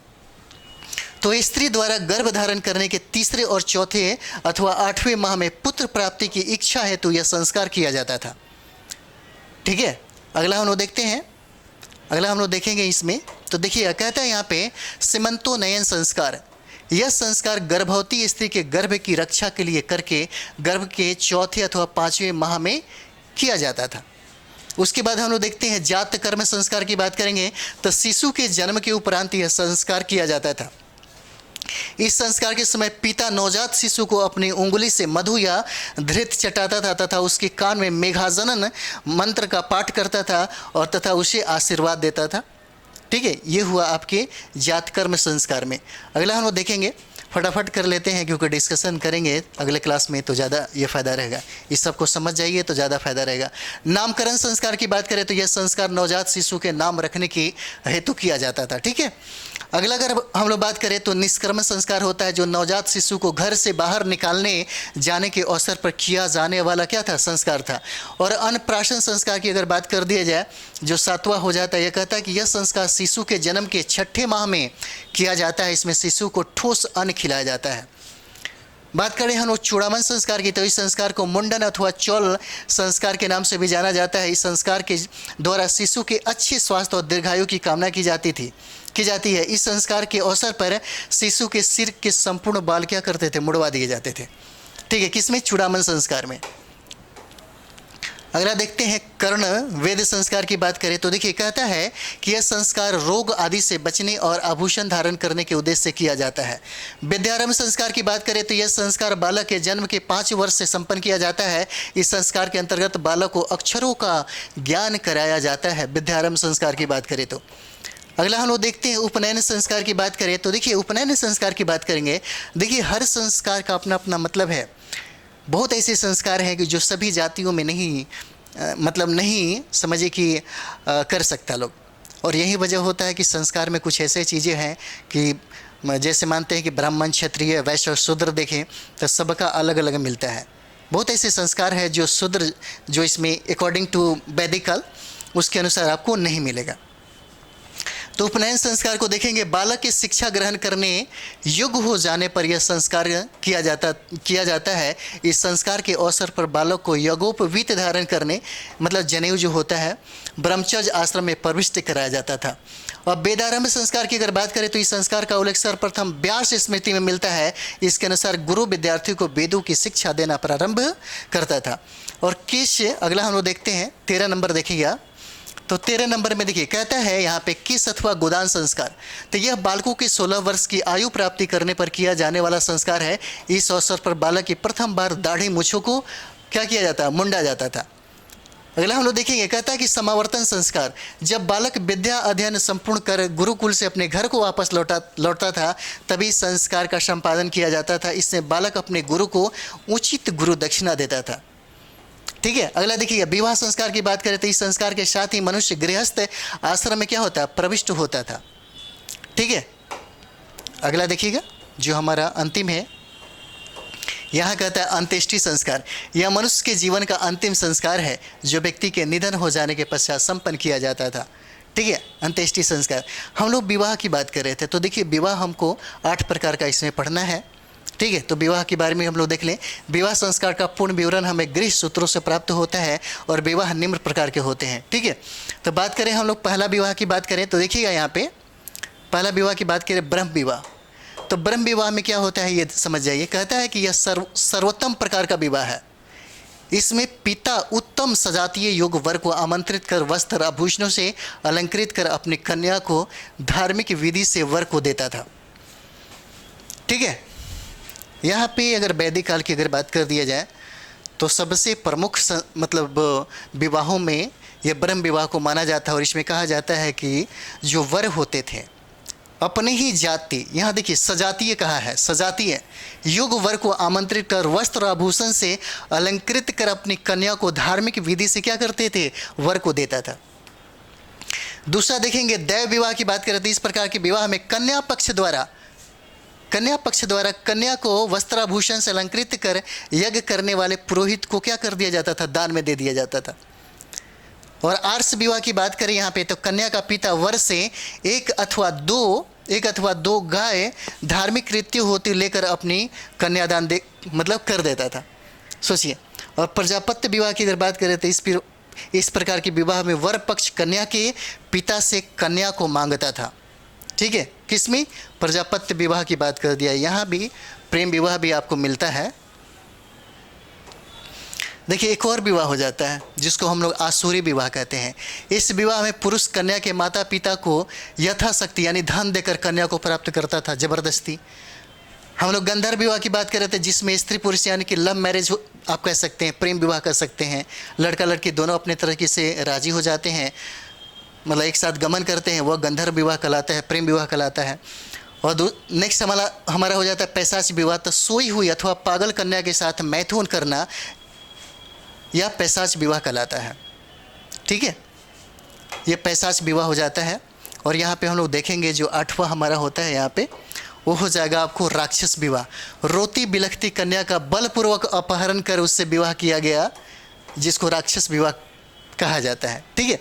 तो स्त्री द्वारा गर्भ धारण करने के तीसरे और चौथे अथवा 8वें माह में पुत्र प्राप्ति की इच्छा हेतु यह संस्कार किया जाता था। ठीक है, अगला हम लोग देखते हैं। अगला हम लोग देखेंगे इसमें, तो देखिए कहता है यहाँ पे सीमंतोनयन संस्कार। यह संस्कार गर्भवती स्त्री के गर्भ की रक्षा के लिए करके गर्भ के चौथे अथवा 5वें माह में किया जाता था। उसके बाद हम लोग देखते हैं जात कर्म संस्कार की बात करेंगे। तो शिशु के जन्म के उपरांत यह संस्कार किया जाता था। इस संस्कार के समय पिता नवजात शिशु को अपनी उंगली से मधु या धृत चटाता था तथा उसके कान में मेघाजनन मंत्र का पाठ करता था और तथा उसे आशीर्वाद देता था। ठीक है, ये हुआ आपके जात कर्म संस्कार में। अगला हम लोग देखेंगे, फटाफट कर लेते हैं क्योंकि डिस्कशन करेंगे अगले क्लास में तो ज़्यादा ये फ़ायदा रहेगा। इस सबको समझ जाइए तो ज़्यादा फायदा रहेगा। नामकरण संस्कार की बात करें तो यह संस्कार नवजात शिशु के नाम रखने की हेतु किया जाता था। ठीक है, अगला अगर हम लोग बात करें तो निष्क्रमण संस्कार होता है, जो नवजात शिशु को घर से बाहर निकालने जाने के अवसर पर किया जाने वाला क्या था, संस्कार था। और अन्नप्राशन संस्कार की अगर बात कर दिया जाए, जो 7वां हो जाता है, यह कहता है कि यह संस्कार शिशु के जन्म के 6ठे माह में किया जाता है। इसमें शिशु को ठोस अन्न खिलाया जाता है। बात करें हम लोग चूड़ामन संस्कार की, तो इस संस्कार को मुंडन अथवा चौल संस्कार के नाम से भी जाना जाता है। इस संस्कार के द्वारा शिशु के अच्छे स्वास्थ्य और दीर्घायु की कामना की जाती है। इस संस्कार के अवसर पर शिशु के सिर के संपूर्ण बाल क्या करते थे, मुड़वा दिए जाते थे। ठीक है, किसमें? चूड़ामन संस्कार में। अगला देखते हैं कर्ण वेद संस्कार की बात करें तो देखिए कहता है कि यह संस्कार रोग आदि से बचने और आभूषण धारण करने के उद्देश्य से किया जाता है। विद्यारंभ संस्कार की बात करें तो यह संस्कार बालक के जन्म के 5 वर्ष से संपन्न किया जाता है। इस संस्कार के अंतर्गत बालक को अक्षरों का ज्ञान कराया जाता है। विद्यारंभ संस्कार की बात करें तो अगला हम लोग देखते हैं उपनयन संस्कार की बात करें तो देखिए उपनयन संस्कार की बात करेंगे। देखिए हर संस्कार का अपना अपना मतलब है। बहुत ऐसे संस्कार हैं कि जो सभी जातियों में नहीं नहीं समझिए कि कर सकता लोग, और यही वजह होता है कि संस्कार में कुछ ऐसे चीज़ें हैं कि जैसे मानते हैं कि ब्राह्मण, क्षत्रिय, वैश्य और शूद्र देखें तो सबका अलग अलग मिलता है। बहुत ऐसे संस्कार है जो शूद्र जो इसमें अकॉर्डिंग टू वैदिकल उसके अनुसार आपको नहीं मिलेगा। तो उपनयन संस्कार को देखेंगे, बालक की शिक्षा ग्रहण करने योग्य हो जाने पर यह संस्कार किया जाता है। इस संस्कार के अवसर पर बालक को यज्ञोपवीत धारण करने जनेऊ जो होता है ब्रह्मचर्य आश्रम में प्रविष्ट कराया जाता था। और वेदारंभ संस्कार की अगर बात करें तो इस संस्कार का उल्लेख सर्वप्रथम व्यास स्मृति में मिलता है। इसके अनुसार गुरु विद्यार्थी को वेदों की शिक्षा देना प्रारंभ करता था। और किस अगला हम लोग देखते हैं 13 नंबर देखिएगा, तो 13 नंबर में देखिए कहता है यहाँ पे किस अथवा गोदान संस्कार। तो यह बालकों की 16 वर्ष की आयु प्राप्ति करने पर किया जाने वाला संस्कार है। इस अवसर पर बालक की प्रथम बार दाढ़ी मूंछों को क्या किया जाता है, मुंडा जाता था। अगला हम लोग देखेंगे कहता है कि समावर्तन संस्कार, जब बालक विद्या अध्ययन संपूर्ण कर गुरुकुल से अपने घर को वापस लौटता था तभी संस्कार का संपादन किया जाता था। इससे बालक अपने गुरु को उचित गुरु दक्षिणा देता था। ठीक है, अगला देखिए विवाह संस्कार की बात करें तो इस संस्कार के साथ ही मनुष्य गृहस्थ आश्रम में क्या होता है, प्रविष्ट होता था। ठीक है, अगला देखिएगा जो हमारा अंतिम है, यहाँ कहता है अंत्येष्टि संस्कार। यह मनुष्य के जीवन का अंतिम संस्कार है जो व्यक्ति के निधन हो जाने के पश्चात संपन्न किया जाता था। ठीक है, अंत्येष्टि संस्कार। हम लोग विवाह की बात कर रहे थे तो देखिए विवाह हमको 8 प्रकार का इसमें पढ़ना है। ठीक है, तो विवाह के बारे में हम लोग देख लें। विवाह संस्कार का पूर्ण विवरण हमें गृह सूत्रों से प्राप्त होता है और विवाह निम्न प्रकार के होते हैं। ठीक है, तो बात करें हम लोग पहला विवाह की बात करें तो देखिएगा यहाँ पे पहला विवाह की बात करें ब्रह्म विवाह। तो ब्रह्म विवाह में क्या होता है ये समझ जाइए। कहता है कि यह सर्वोत्तम प्रकार का विवाह है। इसमें पिता उत्तम सजातीय योग वर को आमंत्रित कर वस्त्र आभूषणों से अलंकृत कर अपनी कन्या को धार्मिक विधि से वर को देता था। ठीक है, यहाँ पे अगर वैदिक काल की अगर बात कर दिया जाए तो सबसे प्रमुख विवाहों में यह ब्रह्म विवाह को माना जाता है। और इसमें कहा जाता है कि जो वर होते थे अपने ही जाति, यहाँ देखिए सजातीय कहा है, सजातीय युग वर को आमंत्रित कर वस्त्र आभूषण से अलंकृत कर अपनी कन्या को धार्मिक विधि से क्या करते थे, वर को देता था। दूसरा देखेंगे दैव विवाह की बात करें तो इस प्रकार के विवाह में कन्या पक्ष द्वारा कन्या को वस्त्राभूषण से अलंकृत कर यज्ञ करने वाले पुरोहित को क्या कर दिया जाता था, दान में दे दिया जाता था। और आर्ष विवाह की बात करें यहाँ पे तो कन्या का पिता वर से एक अथवा दो गाय धार्मिक कृत्य होती लेकर अपनी कन्यादान कर देता था। सोचिए। और प्रजापत्य विवाह की अगर बात करें तो इस प्रकार के विवाह में वर पक्ष कन्या के पिता से कन्या को मांगता था। ठीक है, किसमें, प्रजापत्य विवाह की बात कर दिया। यहाँ भी प्रेम विवाह भी आपको मिलता है। देखिए एक और विवाह हो जाता है जिसको हम लोग आसुरी विवाह कहते हैं। इस विवाह में पुरुष कन्या के माता पिता को यथाशक्ति यानी धन देकर कन्या को प्राप्त करता था, जबरदस्ती। हम लोग गंधर्व विवाह की बात कर रहे थे जिसमें स्त्री पुरुष यानी कि लव मैरिज आप कह सकते हैं, प्रेम विवाह कर सकते हैं। लड़का लड़की दोनों अपने तरीके से राजी हो जाते हैं, एक साथ गमन करते हैं, वह गंधर्व विवाह कहलाता है, प्रेम विवाह कहलाता है। और नेक्स्ट हमारा हो जाता है पैशाच विवाह। तो सोई हुई अथवा पागल कन्या के साथ मैथुन करना यह पैशाच विवाह कहलाता है। ठीक है, यह पैशाच विवाह हो जाता है। और यहाँ पे हम लोग देखेंगे जो 8वां हमारा होता है यहाँ पे वो हो जाएगा आपको राक्षस विवाह। रोती बिलखती कन्या का बलपूर्वक अपहरण कर उससे विवाह किया गया जिसको राक्षस विवाह कहा जाता है। ठीक है,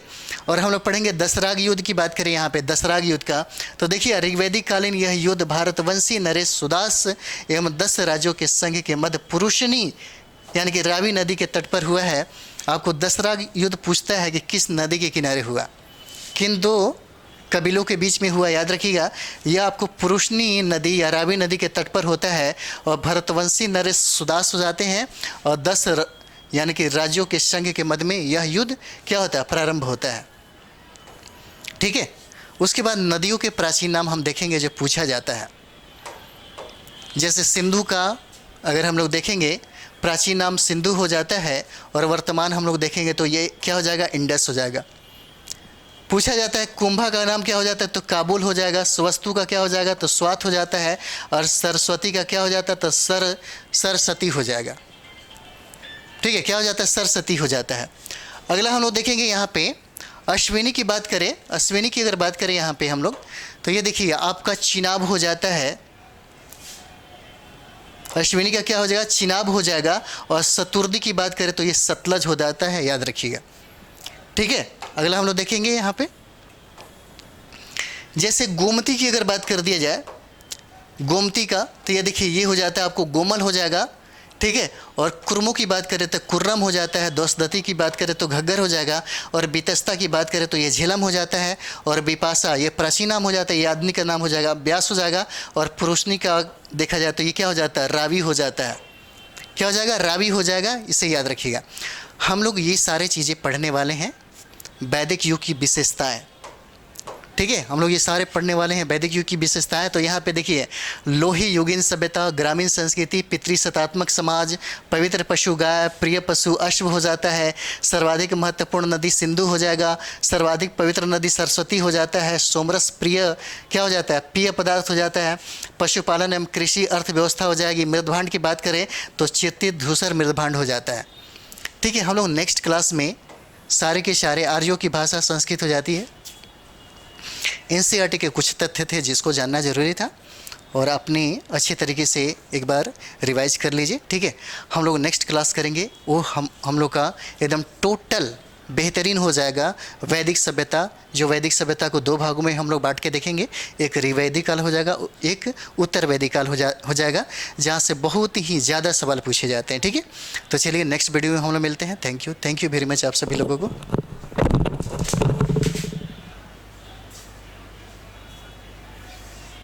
और हम लोग पढ़ेंगे दशराग युद्ध की बात करें यहाँ पे दशराग युद्ध का, तो देखिए ऋग्वैदिक कालीन यह युद्ध भारतवंशी नरेश सुदास एवं 10 राज्यों के संघ के मध्य पुरुषनी यानी कि रावी नदी के तट पर हुआ है। आपको दशराग युद्ध पूछता है कि किस नदी के किनारे हुआ, किन 2 कबीलों के बीच में हुआ, याद रखिएगा यह आपको पुरुषनी नदी या रावी नदी के तट पर होता है और भरतवंशी नरेश सुदास हो जाते हैं और 10 यानी कि राज्यों के संघ के मध्य में यह युद्ध क्या होता है, प्रारंभ होता है। ठीक है, उसके बाद नदियों के प्राचीन नाम हम देखेंगे जो पूछा जाता है। जैसे सिंधु का अगर हम लोग देखेंगे प्राचीन नाम सिंधु हो जाता है और वर्तमान हम लोग देखेंगे तो ये क्या हो जाएगा, इंडस हो जाएगा। पूछा जाता है कुंभा का नाम क्या हो जाता है, तो काबुल हो जाएगा। स्वस्तु का क्या हो जाएगा, तो स्वात हो जाता है। और सरस्वती का क्या हो जाता है, तो सरस्वती हो जाएगा। ठीक है, क्या हो जाता है, सरस्वती हो जाता है। अगला हम लोग देखेंगे यहाँ पे अश्विनी की बात करें, अश्विनी की अगर बात करें यहाँ पे हम लोग, तो ये देखिए आपका चिनाब हो जाता है। अश्विनी का क्या हो जाएगा, चिनाब हो जाएगा। और शतुर्दी की बात करें तो ये सतलज हो जाता है, याद रखिएगा। ठीक है, अगला हम लोग देखेंगे यहाँ पे जैसे गोमती की अगर बात कर दिया जाए, गोमती का, तो ये देखिए ये हो जाता है आपको गोमल हो जाएगा। ठीक है, और कुर्मों की बात करें तो कुर्रम हो जाता है। दोसदती की बात करें तो घग्गर हो जाएगा। और बितस्ता की बात करें तो ये झेलम हो जाता है। और बिपाशा ये प्राचीन नाम हो जाता है, ये आदमी का नाम हो जाएगा, व्यास हो जाएगा। और पुरुषनी का देखा जाए तो ये क्या हो जाता है, रावी हो जाता है। क्या हो जाएगा, रावी हो जाएगा। इसे याद रखिएगा। हम लोग ये सारे चीज़ें पढ़ने वाले हैं, वैदिक युग की विशेषताएँ। ठीक है, हम लोग ये सारे पढ़ने वाले हैं वैदिक युग की विशेषताएं। तो यहाँ पे देखिए लोही युगीन सभ्यता, ग्रामीण संस्कृति, पितृसत्तात्मक समाज, पवित्र पशु गाय, प्रिय पशु अश्व हो जाता है। सर्वाधिक महत्वपूर्ण नदी सिंधु हो जाएगा। सर्वाधिक पवित्र नदी सरस्वती हो जाता है। सोमरस प्रिय क्या हो जाता है, पेय पदार्थ हो जाता है। पशुपालन एवं कृषि अर्थव्यवस्था हो जाएगी। मृदभांड की बात करें तो चित्तित धूसर मृदभांड हो जाता है। ठीक है, हम लोग नेक्स्ट क्लास में सारे के सारे आर्यों की भाषा संस्कृत हो जाती है। एनसीईआरटी के कुछ तथ्य थे जिसको जानना ज़रूरी था और अपनी अच्छे तरीके से एक बार रिवाइज कर लीजिए। ठीक है, हम लोग नेक्स्ट क्लास करेंगे वो हम लोग का एकदम टोटल बेहतरीन हो जाएगा वैदिक सभ्यता। जो वैदिक सभ्यता को 2 भागों में हम लोग बांट के देखेंगे, एक ऋवैदिक काल हो जाएगा, एक उत्तर वैदिक काल हो जाएगा, जहाँ से बहुत ही ज़्यादा सवाल पूछे जाते हैं। ठीक है, तो चलिए नेक्स्ट वीडियो में हम लोग मिलते हैं। थैंक यू वेरी मच आप सभी लोगों को।